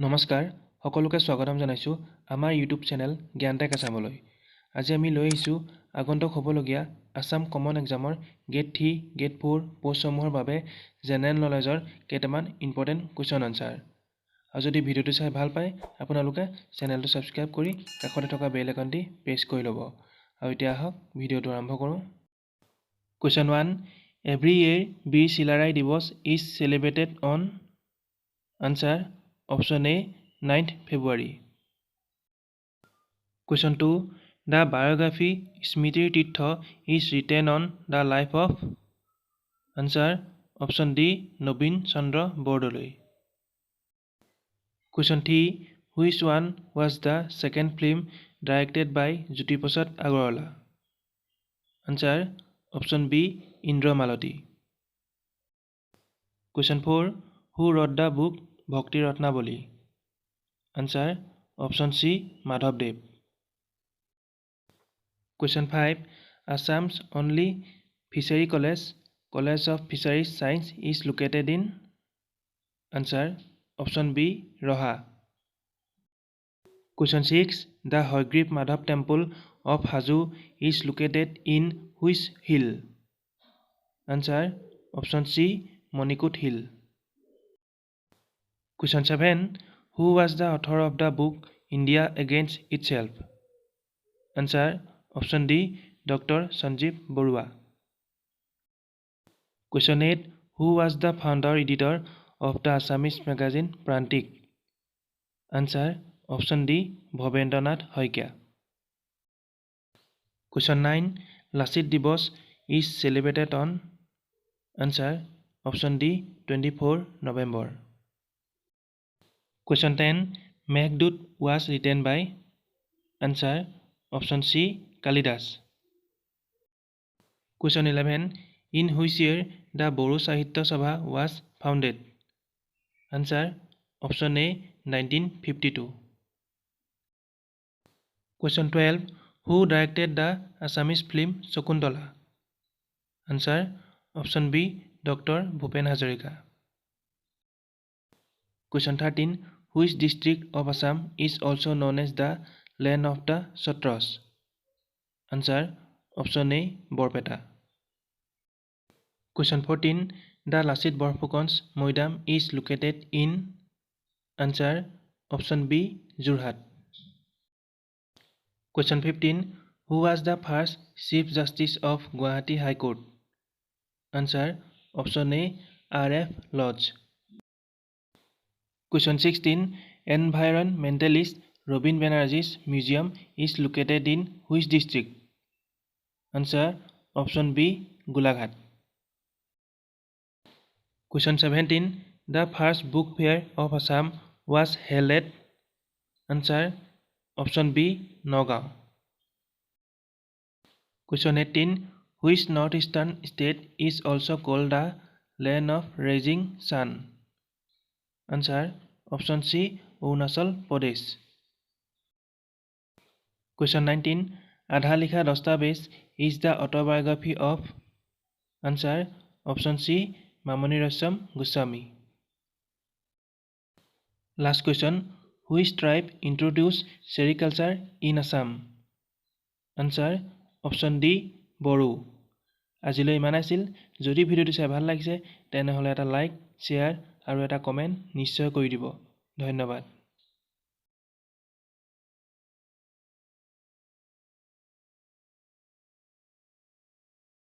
নমস্কাৰ সকলোকে স্বাগতম জনাইছো আমাৰ ইউটিউব চেনেল জ্ঞানটেক আসামলৈ। আজি আমি লৈ আহিছো আগন্তুক হ'বলগীয়া আসাম কমন এক্সামৰ গেট 3 গেট 4 পোষ্টসমূহৰ বাবে জেনেৰেল নলেজৰ কেইটামান ইম্পৰ্টেণ্ট কুৱেশ্যন আনসাৰ। আৰু যদি ভিডিওটো চাই ভাল পায় আপোনালোকে চেনেলটো সাবস্ক্ৰাইব কৰি কাষতে থকা বেল আইকনটি প্ৰেছ কৰি ল'ব। আৰু এতিয়া আহক ভিডিওটো আৰম্ভ কৰোঁ। Question 1. Every year Bir Chilarai Divas is celebrated on answer option A 9th February. Question 2. The biography Smritir Tirtha is written on the life of answer option D Nobin Chandra Bordoloi. Question 3. Which one was the second film directed by Jyotiprasad Agarwala? Answer option B Indra Malati. Question 4. Who wrote the book Bhakti Ratnavali? Answer option C Madhava. Question 5. Assam's only fishery college of Fisheries Science is located in answer option B Roha. Question 6. The Hayagriva temple of Hajo is located in which hill? Answer option C Monikut Hill. Question 7. Who was the author of the book India Against Itself? Answer option D Dr. Sanjeev Barua. Question 8. Who was the founder editor of the Assamese magazine Prantik? Answer option D Bhavendranath Hoikya. Question 9. Lachit Divas is celebrated on answer option D 24 November. Question 10. Maghdot was written by answer option C Kalidas. Question 11. In which year the Bodo Sahitya Sabha was founded? Answer option A 1952. Question 12. Who directed the Assamese film Shakuntala? Answer option B Dr. Bhupen Hajarika. Question 13. Which district of Assam is also known as the land of the Satras? Answer option A Borpeta. Question 14. The Lachit Borphukan's Maidam is located in answer option B Jorhat. Question 15. Who was the first Chief Justice of Guwahati High Court? Answer option A R.F. Lodge. Question 16. Environmentalist Robin Banarjee's museum is located in which district? Answer option B Golaghat. Question 17. The first book fair of Assam was held at answer option B Nagaon. Question 18. Which northeastern state is also called the land of rising sun? Answer option C Arunachal Pradesh. Question 19. Adhalikha Dostabej is the autobiography of answer option C Mamani Rasam Goswami. Last question. Which tribe introduced sericulture in Assam? Answer option D Bodo. আজিলৈ ইমান আছিল। যদি ভিডিওটো চাই ভাল লাগিছে তেনেহলে এটা লাইক, শ্বেয়াৰ আৰু এটা কমেন্ট নিশ্চয় কৰি দিব। ধন্যবাদ।